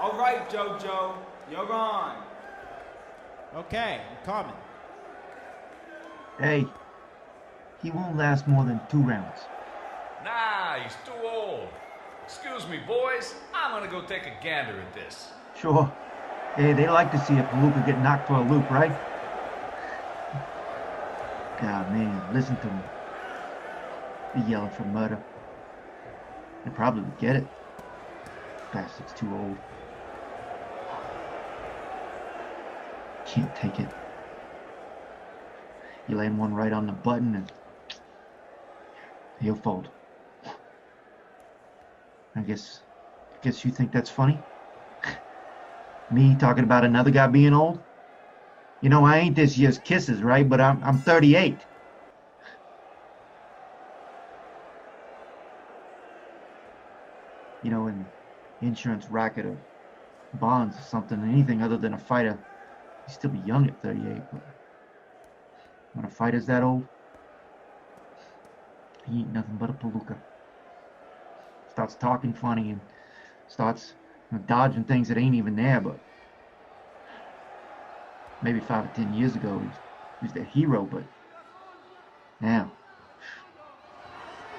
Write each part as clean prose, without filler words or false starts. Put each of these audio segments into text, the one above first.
All right, JoJo, you're on. Okay, I'm coming. Hey, he won't last more than 2 rounds. Nah, he's too old. Excuse me, boys. I'm gonna go take a gander at this. Sure. Hey, they like to see a Palooka get knocked for a loop, right? God, man, listen to him. Be yelling for murder. They probably would get it. Bastard's too old. Can't take it. You land one right on the button and he'll fold. I guess you think that's funny? Me talking about another guy being old? You know, I ain't this year's Kisses, right? But I'm 38. You know, in insurance racket or bonds or something, anything other than a fighter, you still be young at 38. But when a fighter's that old, he ain't nothing but a Palooka. Starts talking funny and starts dodging things that ain't even there, but maybe 5 or 10 years ago he was the hero, but now,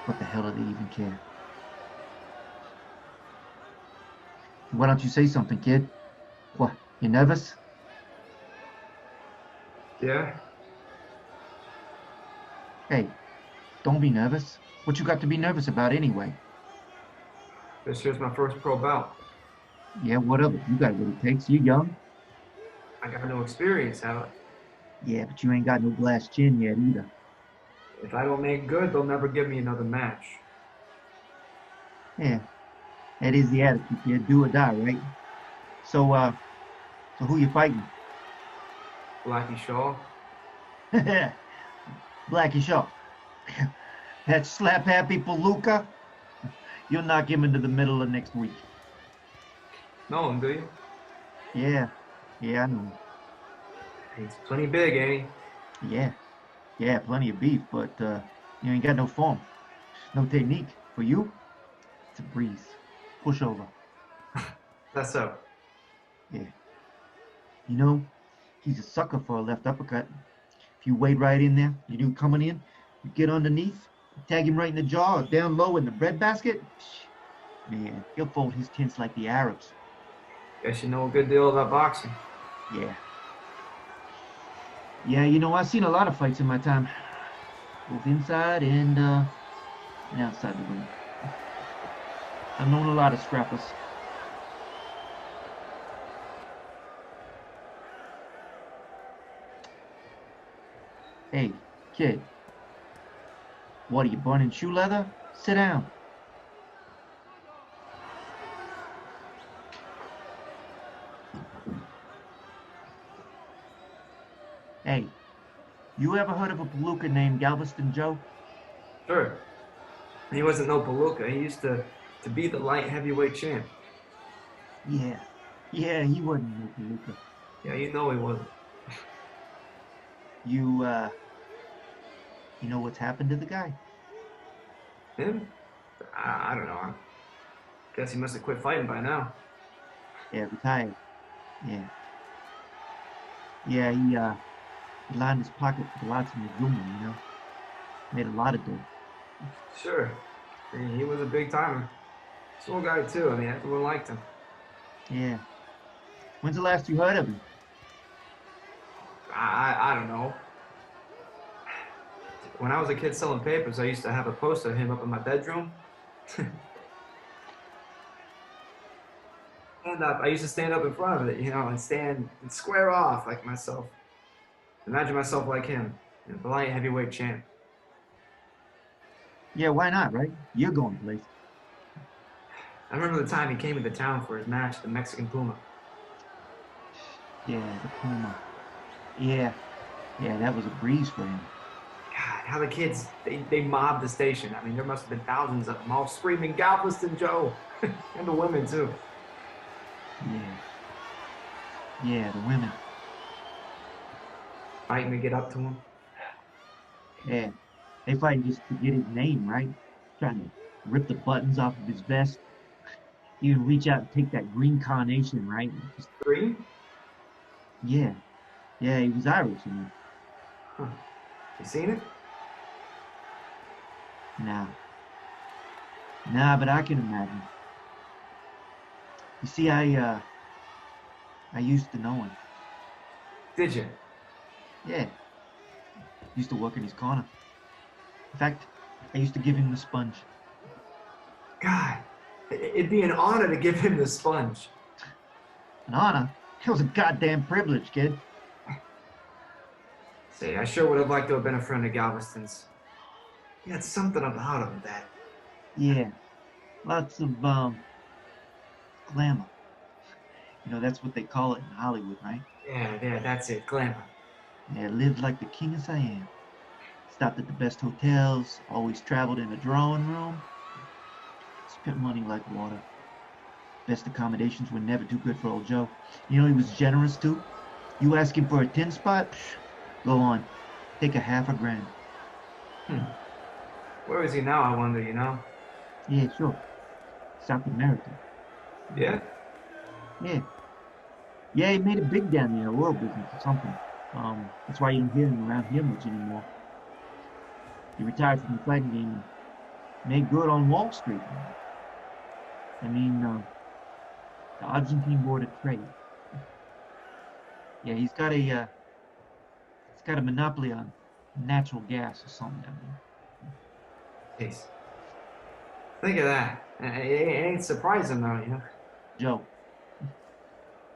what the hell do they even care? Why don't you say something, kid? What, you nervous? Yeah? Hey, don't be nervous. What you got to be nervous about anyway? This here's my first pro bout. Yeah, whatever. You got what it takes. You young. I got no experience, have I? Yeah, but you ain't got no glass chin yet either. If I don't make good, they'll never give me another match. Yeah, that is the attitude, kid. Do or die, right? So who you fighting? Blackie Shaw? Blackie Shaw. That slap-happy Palooka? You'll knock him into the middle of next week. Know him, do you? Yeah, I know. He's plenty big, ain't he? Yeah, plenty of beef, but you ain't got no form. No technique. For you, it's a breeze. Push over. That's so. Yeah. You know, he's a sucker for a left uppercut. If you wade right in there, you do coming in, you get underneath, tag him right in the jaw or down low in the breadbasket. Man, he'll fold his tents like the Arabs. Guess you know a good deal about boxing. Yeah. Yeah, you know, I've seen a lot of fights in my time. Both inside and outside the ring. I've known a lot of scrappers. Hey, kid. What are you, burning shoe leather? Sit down. Hey, you ever heard of a Palooka named Galveston Joe? Sure. He wasn't no Palooka. He used to be the light heavyweight champ. Yeah, he wasn't no Palooka. Yeah, you know he wasn't. You know what's happened to the guy? Him? I don't know. I guess he must have quit fighting by now. Yeah, retired. Yeah. Yeah, he lined his pocket with lots of Mazuma, you know? Made a lot of dough. Sure. He was a big timer. Swole guy too. I mean, everyone liked him. Yeah. When's the last you heard of him? I don't know. When I was a kid selling papers, I used to have a poster of him up in my bedroom. I used to stand up in front of it, you know, and stand and square off like myself. Imagine myself like him, you know, the light heavyweight champ. Yeah, why not, right? You're going places. I remember the time he came into town for his match at the Mexican Puma. Yeah, the Puma. Yeah, that was a breeze for him. God, how the kids, they mobbed the station. I mean, there must have been thousands of them all screaming, Galveston Joe! And the women, too. Yeah, the women. Fighting to get up to him. Yeah, they fighting just to get his name, right? Trying to rip the buttons off of his vest. He would reach out and take that green carnation, right? Just, Green? yeah, yeah, he was Irish, Huh. You seen it? Nah, nah, but I can imagine. You see, I used to know him. Did you? Yeah, used to work in his corner. In fact, I used to give him the sponge. God, it'd be an honor to give him the sponge. An honor? It was a goddamn privilege, kid. Say, I sure would have liked to have been a friend of Galveston's. He had something about him that. Yeah, lots of glamour. You know, that's what they call it in Hollywood, right? Yeah, that's it, glamour. Yeah, lived like the king as I am. Stopped at the best hotels, always traveled in a drawing room. Spent money like water. Best accommodations were never too good for old Joe. You know, he was generous too. You ask him for a tin spot? Go on. Take a half a grand. Hmm. Where is he now, I wonder, you know? Yeah, sure. South America. Yeah? Yeah. Yeah, he made it big down there, oil business or something. That's why you don't hear him around here much anymore. He retired from the fighting game and made good on Wall Street. I mean, the Argentine Board of Trade. Yeah, he's got a monopoly on natural gas or something down there. Jeez. Think of that. It ain't surprising, though, you know? Joe,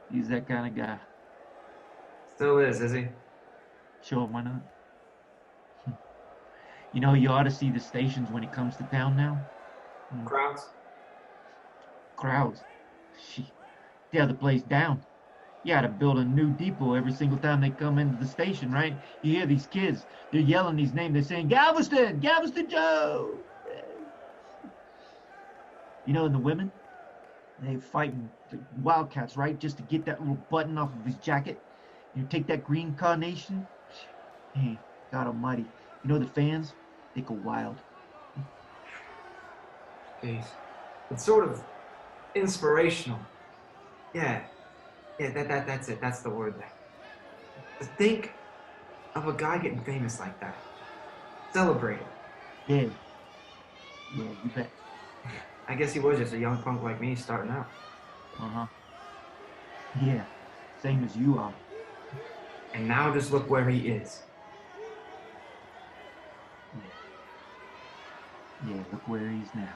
he's that kind of guy. Still is he? Sure, why not? You know, you ought to see the stations when he comes to town now. Crowds? Crowds. She tear the place down. You gotta build a new depot every single time they come into the station, right? You hear these kids, they're yelling these names, they're saying, Galveston! Galveston Joe! You know, and the women, they fighting the wildcats, right? Just to get that little button off of his jacket. You take that green carnation. Hey, God almighty. You know the fans, they go wild. Jeez. It's sort of inspirational. Yeah. Yeah, that's it. That's the word there. To think of a guy getting famous like that. Celebrate it. Yeah. Yeah, you bet. I guess he was just a young punk like me starting out. Uh-huh. Yeah. Same as you are. And now just look where he is. Yeah, look where he is now.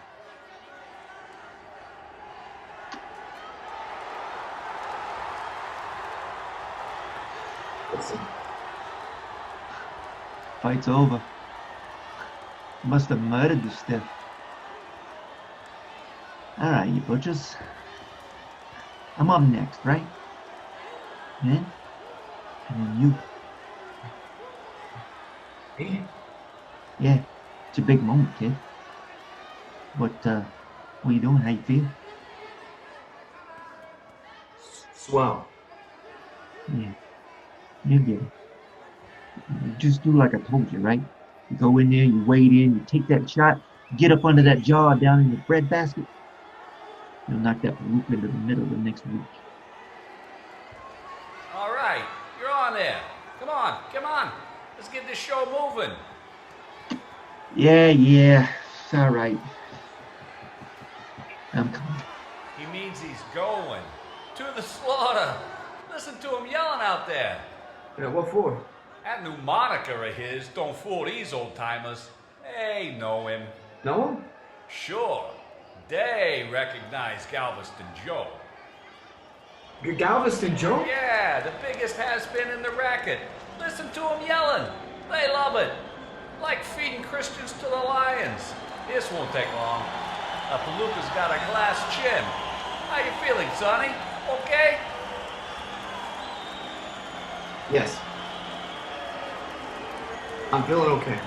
Listen, Fight's over. Must have murdered the stiff. All right, you butchers. I'm up next, right? And then you. me? Yeah, it's a big moment, kid. What are you doing? How you feel? Swell. Yeah, you get it. You just do like I told you, right? You go in there, you wade in, you take that shot, get up under that jar down in the bread basket. You'll knock that Palooka into the middle of the next week. All right, you're on there. Come on. Let's get this show moving. Yeah, it's all right. I'm coming. He means he's going to the slaughter. Listen to him yelling out there. Yeah, what for? That new moniker of his don't fool these old timers. They know him. Know him? Sure, they recognize Galveston Joe. Galveston Joe? Yeah, the biggest has-been in the racket. Listen to him yelling. They love it. Like feeding Christians to the lions. This won't take long. Palooka's got a glass chin. How you feeling, Sonny? Okay? Yes. I'm feeling okay.